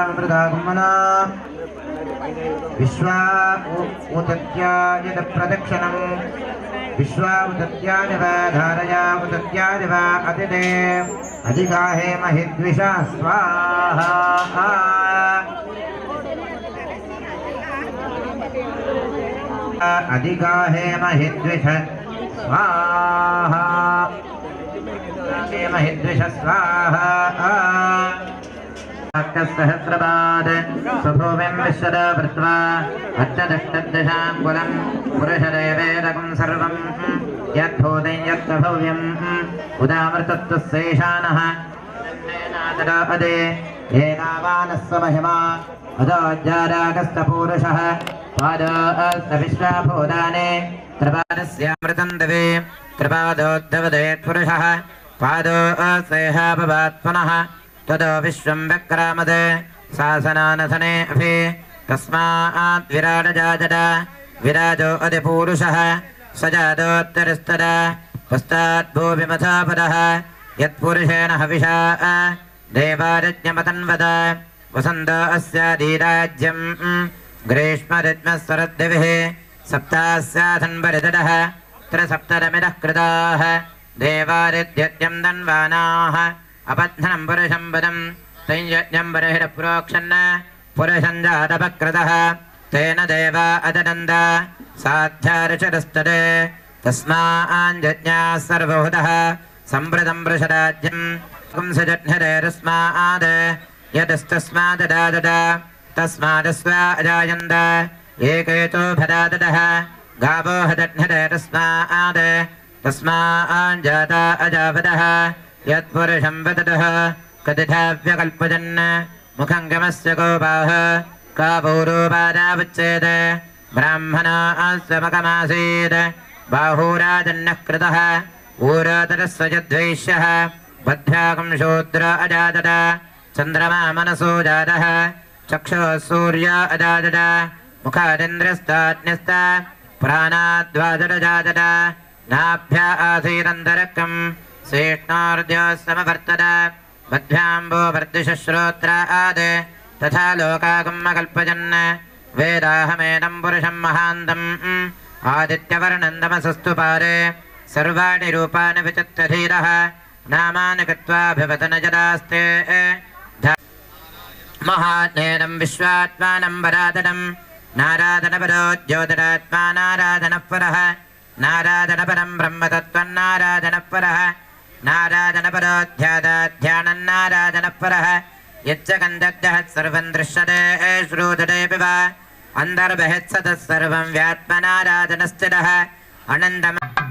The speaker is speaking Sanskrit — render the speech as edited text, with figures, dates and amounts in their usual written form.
अमृतागमना विश्वाउतत्याय प्रदक्षिणं विश्वाउतत्याय धारया उतत्याय अतिथे अधिगाहे महिद्विषा स्वाहा अधिगाहे महिद्विष स्वाहा महिद्विष स्वाहा सहस्रपाद स्वभूमिं विश्वदा वृत्वा अष्टदष्टदशाङ्कुलं पुरुषदेवेदकं सर्वं यद्भूतं यत्सभव्यम् उदामृतत्वस्यैशानः अदे एनावानस्व महिमा अदोज्जारागस्तपूरुषः पादोऽस्तविश्वाभूतानि त्रिपादस्यामृतं दवे त्रिपादोद्धवदेत्पुरुषः पादोऽस्तेहाभवात् पुनः तदो विश्वं व्यक्रामद शासनानसने अभि तस्मात् विराडजाजड विराजो अधिपूरुषः सजादोत्तरस्तदा पश्चात् भूविमथापदः यत्पुरुषेण हविषा देवारज्ञमतन्वद वसन्त अस्यादिराज्यं ग्रीष्मऋग्मः शरद्दिभिः सप्तास्याधन्वरिदडः त्रिसप्तदमिदः कृताः देवारिद्यत्यं धन्वानाः अपध्नं पुरुषं पदं तञ्यज्ञं बर्हिरप्रोक्षन् पुरुषं जातपकृतः तेन देवा अदनन्द साध्यार्षरस्तदे तस्माञ्जज्ञाः सर्वभूतः सम्प्रदं वृषराज्यं पुंसजह्निरेरस्माद् यतस्तस्माददादद तस्मादस्व अजायन्द एकेतो भदाददः गावो हदह्निरेरस्माद् तस्माञ्जाता अजावदः यत्पुरुषं वदतः कदिधाव्यकल्पजन् मुखं गमस्य गोपाः कापूरोपादावच्छेद ब्राह्मणा स्वमकमासीत् बाहूराजन्नः कृतः ऊरातरस्य यद्वैश्यः बद्ध्याकं शूद्र अजातद चन्द्रमा मनसो जातः चक्षुः सूर्य अजातद मुखादिन्द्रस्ताज्ञस्त प्राणाद्वाजरजातद नाभ्या आसीदन्तरकम् श्रेष्णार्द्योस्तमवर्तद बद्भ्याम्बो वर्धिश्रोत्राद् तथा लोकागमकल्पजन् वेदाहमेनं पुरुषं महान्तम् आदित्यवर्णं तमसस्तु पारे सर्वाणि रूपाणि विचित्यधीरः नामानि कृत्वाभिवदन जदास्ते महात्मेनं विश्वात्मानं वरादनं नारादनपरो ज्योतिरात्मा नारादनपरः नारादनपरं ब्रह्मतत्त्वन्नारादनपरः नारादनपरोऽध्यादाध्यानं नारादनपरः यच्च गन्धग्धः सर्वं दृश्यते श्रूयते वा अन्तर्बहिः सतः सर्वं व्यात्मनारादनस्थितः अनन्तम्